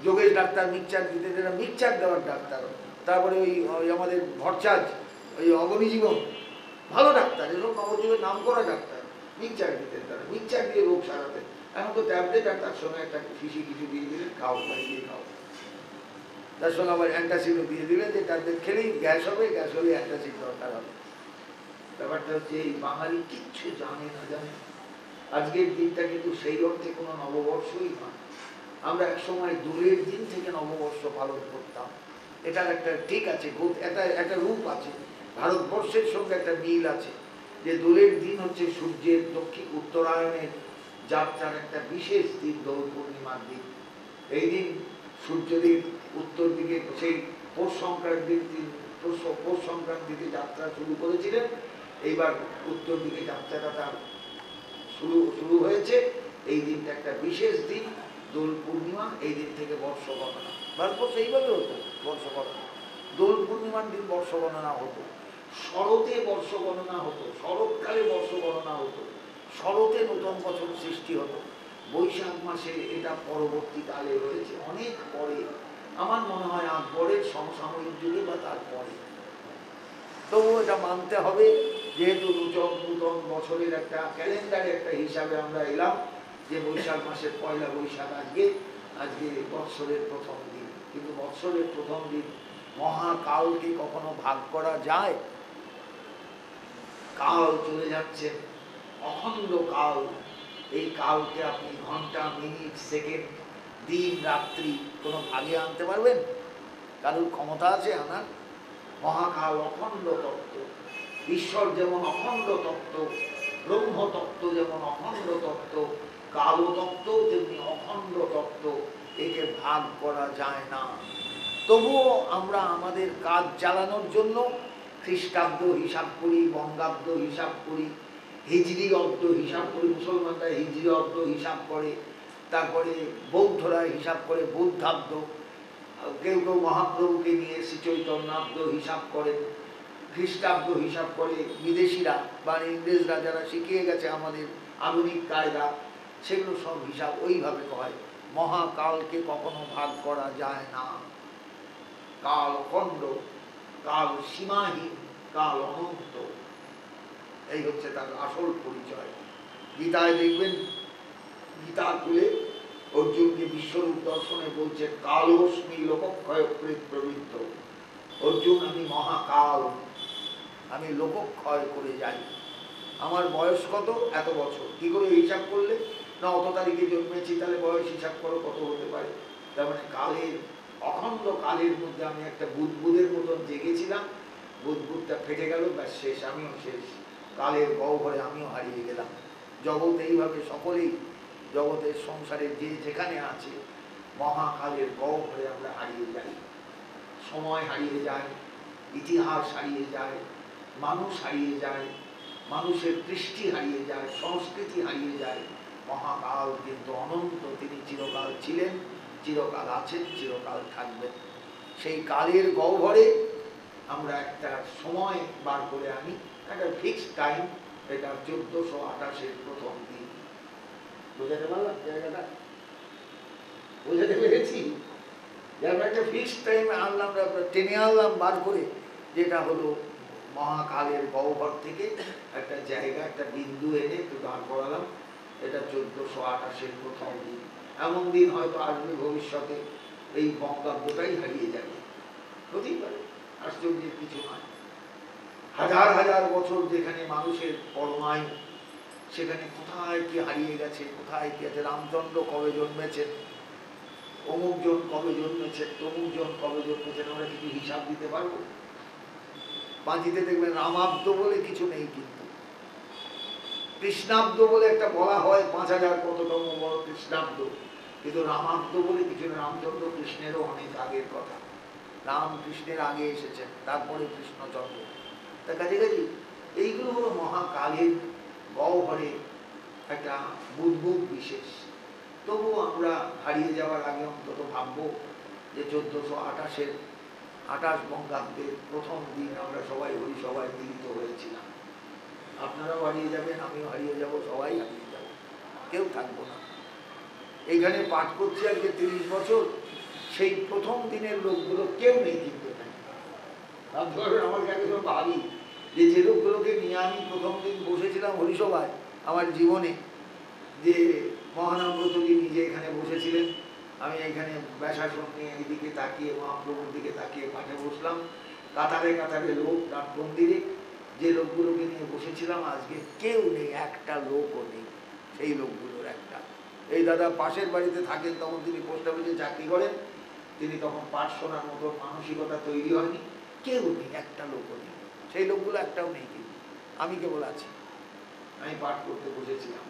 যোগেশ ডাক্তার মিক্সচার দিতেন, এরা মিক্সচার দেওয়ার ডাক্তার। তারপরে ওই আমাদের ভট্টাচার্য, ওই অবনীজীবন, ভালো ডাক্তার, এসব নবদ্বীপের নাম করা ডাক্তার, মিক্সচার দিতেন। তারা মিক্সচার দিয়ে রোগ সারাতেন। এখন তো ট্যাবলেট আর তার সঙ্গে একটা শিশি কিছু দিয়ে দিলেন, খাও, বাড়ি দিয়ে খাও। তার সঙ্গে আবার অ্যান্টাসিডও দিয়ে দিলেন, যে ট্যাবলেট খেলেই গ্যাস হবে, গ্যাস হলে অ্যান্টাসিড দরকার হবে। ব্যাপারটা হচ্ছে এই বাঙালি কিচ্ছু জানে না। জানে আজকের দিনটা কিন্তু সেই অর্থে কোনো নববর্ষই নয়। আমরা এক সময় দূরের দিন থেকে নববর্ষ পালন করতাম। এটার একটা ঠিক আছে, একটা রূপ আছে, ভারতবর্ষের সঙ্গে একটা মিল আছে। যে দোলের দিন হচ্ছে সূর্যের দক্ষিণ উত্তরায়ণের যাত্রার একটা বিশেষ দিন, দোল পূর্ণিমার দিন। এই দিন সূর্যদেব উত্তর দিকে সেই পৌষ সংক্রান্তিতে যাত্রা শুরু করেছিলেন। এইবার উত্তর দিকে যাত্রাটা তার শুরু হয়েছে। এই দিনটা একটা বিশেষ দিন, দোল পূর্ণিমা। এই দিন থেকে বর্ষ গণনা, ভারতবর্ষ এইভাবে হতো বর্ষ গণনা। দোল পূর্ণিমার দিন বর্ষ গণনা হতো, শরতে বর্ষ গণনা হতো, শরৎকালে বর্ষ গণনা হতো, শরতে নতুন বছর সৃষ্টি হতো। বৈশাখ মাসে এটা পরবর্তীকালে রয়েছে, অনেক পরে, আমার মনে হয় আকবরের সমসাময়িক যুগে বা তারপরে। তবুও এটা মানতে হবে, যেহেতু নূতন বছরের একটা ক্যালেন্ডারে একটা হিসাবে আমরা এলাম, যে বৈশাখ মাসের পয়লা বৈশাখ আজকে বৎসরের প্রথম দিন। কিন্তু বৎসরের প্রথম দিন মহাকালকে কখনো ভাগ করা যায়? কাল চলে যাচ্ছে, অখণ্ড কাল। এই কালকে আপনি ঘন্টা, মিনিট, সেকেন্ড, দিন, রাত্রি কোনো ভাগে আনতে পারবেন? কারোর ক্ষমতা আছে আনার? মহাকাল অখণ্ড তত্ত্ব। ঈশ্বর যেমন অখণ্ড তত্ত্ব, ব্রহ্ম তত্ত্ব যেমন অখণ্ড তত্ত্ব, কালো তত্ত্ব তেমনি অখণ্ড তত্ত্ব, একে ভাগ করা যায় না। তবুও আমরা আমাদের কাজ চালানোর জন্য খ্রিস্টাব্দ হিসাব করি, বঙ্গাব্দ হিসাব করি, হিজরি অব্দ হিসাব করি, মুসলমানরা হিজরি অব্দ হিসাব করে, তারপরে বৌদ্ধরা হিসাব করে বৌদ্ধাব্দ, কেউ কেউ মহাপ্রভুকে নিয়ে শ্রী চৈতন্যাব্দ হিসাব করেন, খ্রিস্টাব্দ হিসাব করে বিদেশিরা বা ইংরেজরা যারা শিখিয়ে গেছে আমাদের আধুনিক কায়দা, সেগুলো সব হিসাব ওইভাবে হয়। মহাকালকে কখনো ভাগ করা যায় না। কাল অখণ্ড, কাল সীমাহীন, কাল অনন্ত, এই হচ্ছে তার আসল পরিচয়। গীতায় দেখবেন, গীতা খুলে অর্জুনকে বিশ্বরূপ দর্শনে বলছে কালোস্মি লোকক্ষয় প্রবৃত্ত। অর্জুন, আমি মহাকাল, আমি লোকক্ষয় করে যাই। আমার বয়স কত? এত বছর। কি করে হিসাব করলে? না, অত তারিখে জন্মেছি, তাহলে বয়স হিসাব করো কত হতে পারে। তার মানে কালের, অখণ্ড কালের মধ্যে আমি একটা বুদবুদের মতন জেগেছিলাম, বুদবুদটা ফেটে গেল, ব্যাস শেষ, আমিও শেষ। কালের গহ্বরে আমিও হারিয়ে গেলাম। জগৎ এইভাবে সকলেই, জগতের সংসারে যে যেখানে আছে, মহাকালের গহ্বরে আমরা হারিয়ে যাই। সময় হারিয়ে যায়, ইতিহাস হারিয়ে যায়, মানুষ হারিয়ে যায়, মানুষের দৃষ্টি হারিয়ে যায়, সংস্কৃতি হারিয়ে যায়। মহাকাল কিন্তু অনন্ত, তিনি চিরকাল ছিলেন, চিরকাল আছেন, চিরকাল থাকবেন। সেই কালের গহ্বরে আমরা একটা সময় বার করে আনি, একটা ফিক্সড টাইম, এটা 1428-এর প্রথম দিন। বোঝাতে পারলাম জায়গাটা? বোঝাতে পেরেছি? আমরা একটা ফিক্সড টাইম আনলাম, টেনে আনলাম বার করে, যেটা হলো মহাকালের গহ্বর থেকে একটা জায়গা, একটা বিন্দু এনে একটু দাঁড় করালাম। এটা 1428-এর প্রথম দিন। এমন দিন হয়তো আসবে ভবিষ্যতে, এই বঙ্গাব্দটাই হারিয়ে যাবে, হতেই পারে, আশ্চর্যের কিছু নয়। হাজার হাজার বছর যেখানে মানুষের পরমায়ু, সেখানে কোথায় কি হারিয়ে গেছে, কোথায় কি আছে। রামচন্দ্র কবে জন্মেছেন, অমুকজন কবে জন্মেছেন, তমুকজন কবে জন্মেছেন, আমরা কিছু হিসাব দিতে পারবো? পাঁচিতে দেখবেন রামাব্দ বলে কিছু নেই, কিন্তু কৃষ্ণাব্দ বলে একটা বলা হয়, 5000 কততম বড় কৃষ্ণাব্দ, কিন্তু রামাব্দ বলে কিছু নেই। রামচন্দ্র কৃষ্ণেরও অনেক আগের কথা, রাম কৃষ্ণের আগে এসেছেন, তারপরে কৃষ্ণচন্দ্র। তার কাছাকাছি এইগুলো হলো মহাকালের গহ্বরে একটা বুদবুদ বিশেষ। তবুও আমরা হারিয়ে যাওয়ার আগে অন্তত ভাববো যে 1428-এর 28 বঙ্গাব্দের প্রথম দিন আমরা সবাই হরিসভায় মিলিত হয়েছিলাম। আপনারাও হারিয়ে যাবেন, আমিও হারিয়ে যাব, সবাই হারিয়ে যাব, কেউ থাকবো না। এইখানে পাঠ করছি আজকে 30 বছর, সেই প্রথম দিনের লোকগুলো কেউ নেই, কিন্তু আমার কাছে ভাবি যে লোকগুলোকে নিয়ে আমি প্রথম দিন বসেছিলাম হরিসভায় আমার জীবনে, যে মহানামব্রতজি নিজে এখানে বসেছিলেন, আমি এখানে ব্যাসাসন নিয়ে এদিকে তাকিয়ে মহাপ্রভুর দিকে তাকিয়ে পাঠে বসলাম। কাতারে কাতারে লোক নাট মন্দিরে, যে লোকগুলোকে নিয়ে বসেছিলাম আজকে কেউ নেই, একটা লোকও নেই। সেই লোকগুলোর একটা, এই দাদা পাশের বাড়িতে থাকেন, তখন তিনি পোস্ট অফিসে চাকরি করেন, তিনি তখন পাঠ শোনার মতো মানসিকতা তৈরি হয়নি, কেউ নেই, একটা লোকও নেই। সেই লোকগুলো একটাও নেই, কিন্তু আমি কেবল আছি। আমি পাঠ করতে বসেছিলাম,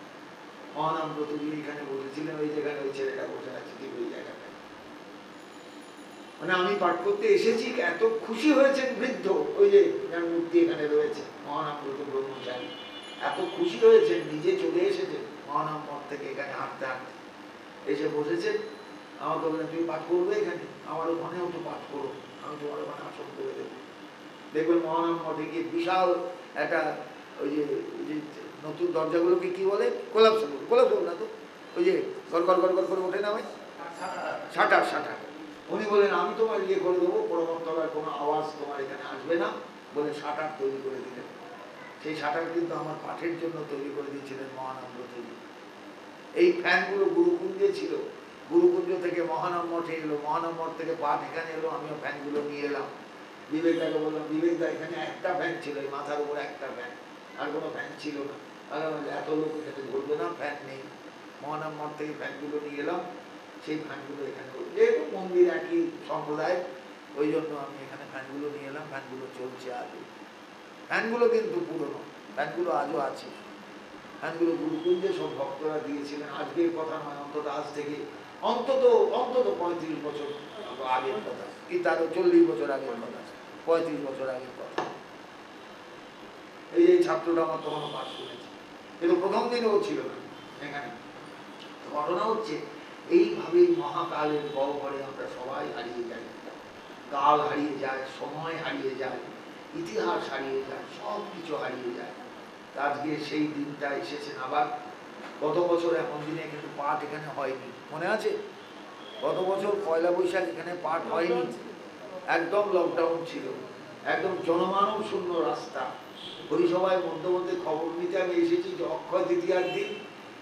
মহানামব্রতজি এখানে বসেছিলেন, ওই জায়গায় ওই ছেলেটা বসে আছে ঠিক ওই জায়গাটায়। মানে আমি পাঠ করতে এসেছি, এত খুশি হয়েছেন বৃদ্ধ, ওই যে যার মূর্তি এখানে রয়েছে মহানামব্রত ব্রহ্মচারী, এত খুশি হয়েছেন, নিজে চলে এসেছেন মহানাম মঠ থেকে, এখানে হাঁটতে হাঁটতে এসে বসেছেন। আমাকে বললেন তুমি পাঠ করবে এখানে, আমার ওখানেও তো পাঠ করো, আমি তোমার ওখানে আসন করে দেবো। দেখবেন মহানাম মঠে গিয়ে বিশাল একটা, ওই যে নতুন দরজাগুলোকে কি বলে, কোলাপস, কোলাপস না তো, ওই যে গড় গড় গড় গড় করে ওঠে না ভাই, শাটার, শাটার। উনি বলেন আমি তোমার ইয়ে করে দেবো, পরবর্তলার কোনো আওয়াজ তোমার এখানে আসবে না বলে শাটার তৈরি করে দিলেন। সেই শাটার কিন্তু আমার পাঠের জন্য তৈরি করে দিয়েছিলেন মহানামব্রতজি। এই ফ্যানগুলো গুরুকুঞ্জে ছিল, গুরুকুঞ্জ থেকে মহানাম মঠে এলো, মহানাম মঠ থেকে পাঠ এখানে এলো, আমিও ফ্যানগুলো নিয়ে এলাম। বিবেকদাকে বললাম, বিবেকদা এখানে একটা ফ্যান ছিল, এই মাথার উপর একটা ফ্যান, আর কোনো ফ্যান ছিল না। এত লোক এখানে ঘুরবে না, ফ্যান নেই। মহানাম মঠ থেকে ফ্যানগুলো নিয়ে এলাম, সেই ফ্যানগুলো এখানে, যেহেতু মন্দির একই সম্প্রদায়, ওই জন্য আমি এখানে ফ্যানগুলো নিয়ে এলাম, ফ্যানগুলো চলছে আগে। ফ্যানগুলো কিন্তু পুরনো, ফ্যানগুলো আজও আছে। ফ্যানগুলো গুরুকুঞ্জে সব ভক্তরা দিয়েছিলেন, আজকের কথা নয়, অন্তত আজ থেকে অন্তত অন্তত 35 বছর আগের কথা, কি তারও 40 বছর আগের কথা, 35 বছর আগের কথা। এই ছাত্রটা আমার তখনও পাঠ করেছে, কিন্তু প্রথম দিনেও ছিল না এখানে। ঘটনা হচ্ছে এইভাবেই মহাকালের গহ্বরে আমরা সবাই হারিয়ে যাই, কাল হারিয়ে যায়, সময় হারিয়ে যায়, ইতিহাস হারিয়ে যায়, সব কিছু হারিয়ে যায়। আজকে সেই দিনটা এসেছেন আবার। গত বছর এমন দিনে কিন্তু পাঠ এখানে হয়নি, মনে আছে? গত বছর পয়লা বৈশাখ এখানে পাঠ হয়নি, একদম লকডাউন ছিল, একদম জনমানব শূন্য রাস্তা। পরিসভায় মধ্যে মধ্যে খবর নিতে আমি এসেছি যে অক্ষয় তৃতীয়ার দিন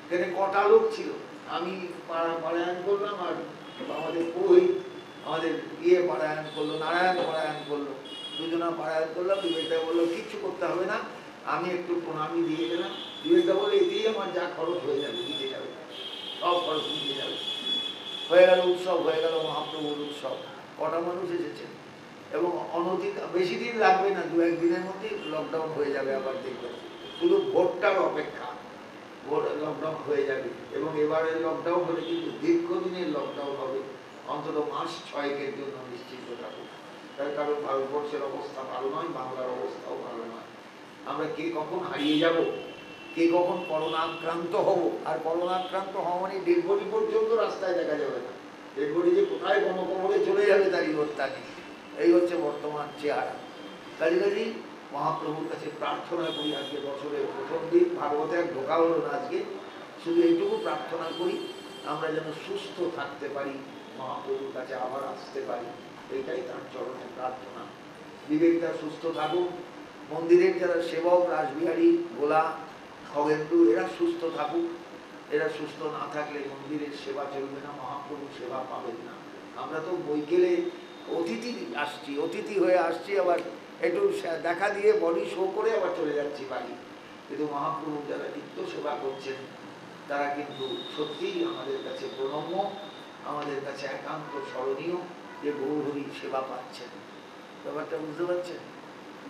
এখানে কটা লোক ছিল। আমি পারায়ণ করলাম, আর আমাদের পুরোহিত আমাদের পারায়ণ করলো, নারায়ণ পারায়ণ করলো, দুজনা পারায়ণ করলাম। বিবেকদা বললো কিচ্ছু করতে হবে না, আমি একটু প্রণামী দিয়ে গেলাম। বিবেকদা বললো এতেই আমার যা খরচ হয়ে যাবে, দিতে যাবে, সব খরচ নিতে যাবে। হয়ে গেল উৎসব, হয়ে গেল মহাপ্রভুর উৎসব। কটা মানুষ এসেছে, এবং অনধিক বেশি দিন লাগবে না, 2-1 দিনের মধ্যেই লকডাউন হয়ে যাবে আবার, দেখবেন। শুধু ভোটটার অপেক্ষা, ভোট লকডাউন হয়ে যাবে। এবং এবারের লকডাউন হলে কিন্তু দীর্ঘদিনের লকডাউন হবে, অন্তত মাস 6-এর জন্য নিশ্চিন্ত থাকুক। তার কারণ ভারতবর্ষের অবস্থা ভালো নয়, বাংলার অবস্থাও ভালো নয়। আমরা কে কখন হারিয়ে যাব, কে কখন করোনা আক্রান্ত হব। আর করোনা আক্রান্ত হওয়া মানে ডেড বডি পর্যন্ত রাস্তায় দেখা যাবে না, ডেড বডি যে কোথায় গণকবরে চলে যাবে তারই হত্যা নেই। এই হচ্ছে বর্তমান চেহারা। কাজী মহাপ্রভুর কাছে প্রার্থনা করি, আজকে বছরের প্রথম দিন, ভাগবতে এক ঢোকা হলো না আজকে, শুধু এইটুকু প্রার্থনা করি আমরা যেন সুস্থ থাকতে পারি, মহাপ্রভুর কাছে আবার আসতে পারি, এইটাই তার চরণে প্রার্থনা। বিবেকদা সুস্থ থাকুক, মন্দিরের যারা সেবক রাসবিহারী, গোলা, খগেন্দু, এরা সুস্থ থাকুক। এরা সুস্থ না থাকলে মন্দিরের সেবা চলবে না, মহাপ্রভু সেবা পাবেন না। আমরা তো বৈকেলে অতিথি আসছি, অতিথি হয়ে আসছি, আবার একটু দেখা দিয়ে বডি শো করে আবার চলে যাচ্ছি বাড়ি। কিন্তু মহাপ্রভু যারা নিত্য সেবা করছেন তারা কিন্তু সত্যিই আমাদের কাছে প্রণম্য, আমাদের কাছে একান্ত স্মরণীয় যে গৌরহরি সেবা পাচ্ছেন। ব্যাপারটা বুঝতে পারছেন?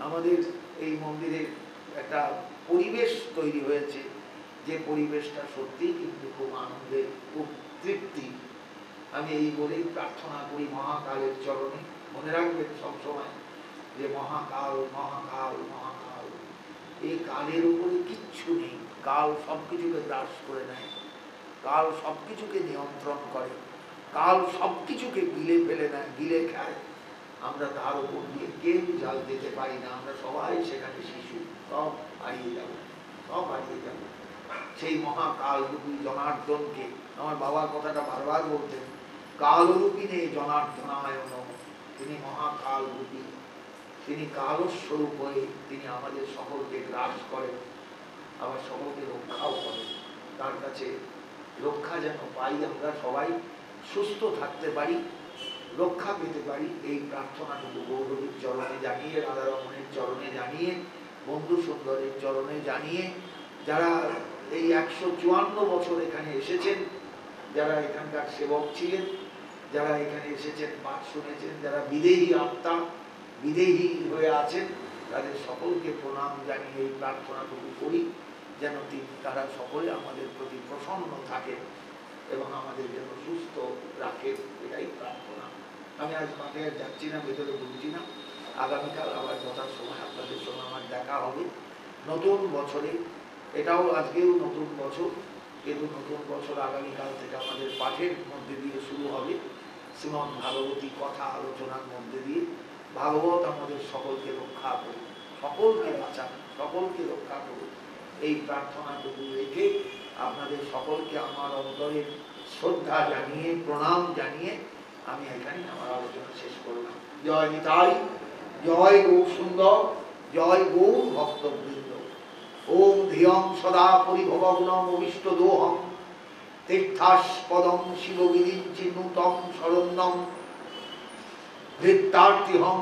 আমাদের এই মন্দিরে একটা পরিবেশ তৈরি হয়েছে, যে পরিবেশটা সত্যিই কিন্তু খুব আনন্দের, খুব তৃপ্তি। আমি এই বলেই প্রার্থনা করি মহাকালের চরণে। মনে রাখবেন সবসময় যে মহাকাল মহাকাল মহাকাল, এই কালের উপরে কিচ্ছু নেই। কাল সবকিছুকে গ্রাস করে নেয়, কাল সবকিছুকে নিয়ন্ত্রণ করে, কাল সবকিছুকে গিলে ফেলে নেয়, গিলে খায়। আমরা তার উপর দিয়ে কেউ জাল দিতে পারি না, আমরা সবাই সেখানে শিশু, সব হারিয়ে যাব, সব হারিয়ে যাব। সেই মহাকালরূপী জনার্দনকে, আমার বাবার কথাটা বারবার বলতেন, কালরূপিণে জনার্দনায় নমঃ। তিনি মহাকালরূপী, তিনি কালস্বরূপ হয়ে তিনি আমাদের সকলকে গ্রাস করেন, আবার সকলকে রক্ষাও করেন। তার কাছে রক্ষা যেন পাই, আমরা সবাই সুস্থ থাকতে পারি, রক্ষা পেতে পারি, এই প্রার্থনাটুকু গৌরবীর চরণে জানিয়ে, রাধারমণের চরণে জানিয়ে, বন্ধু সুন্দরের চরণে জানিয়ে, যারা এই 154 বছর এখানে এসেছেন, যারা এখানকার সেবক ছিলেন, যারা এখানে এসেছেন পাঠ শুনেছেন, যারা বিদেহী আত্মা, বিদেহী হয়ে আছেন, তাদের সকলকে প্রণাম জানিয়ে এই প্রার্থনাটুকু করি যেন তারা সকলে আমাদের প্রতি প্রসন্ন থাকে এবং আমাদের যেন সুস্থ রাখে, এটাই প্রার্থনা। আমি আজ মাঠে আর যাচ্ছি না, ভেতরে ঢুকছি না। আগামীকাল আবার যথার সময় আপনাদের সঙ্গে আমার দেখা হবে নতুন বছরে। এটাও আজকেও নতুন বছর, কিন্তু নতুন বছর আগামীকাল থেকে আমাদের পাঠের মধ্যে দিয়ে শুরু হবে, শ্রীমদ ভাগবতী কথা আলোচনার মধ্যে দিয়ে। ভাগবত আমাদের সকলকে রক্ষা করুন, সকলকে বাঁচান, সকলকে রক্ষা করুন, এই প্রার্থনাটুকু রেখে আপনাদের সকলকে আমার অন্তরের শ্রদ্ধা জানিয়ে, প্রণাম জানিয়ে আমি এখানে আমার আলোচনা শেষ করলাম। জয় নিতাই, জয় গৌর সুন্দর, জয় গৌর ভক্তবৃন্দ। ওম ধিয়ং সদা পরিভবগুণম অভীষ্ট দোহং, তীর্থাস্পদম শিবগিরিঞ্চিনুতম শরণ্যম, ধৃত্তার্তিহং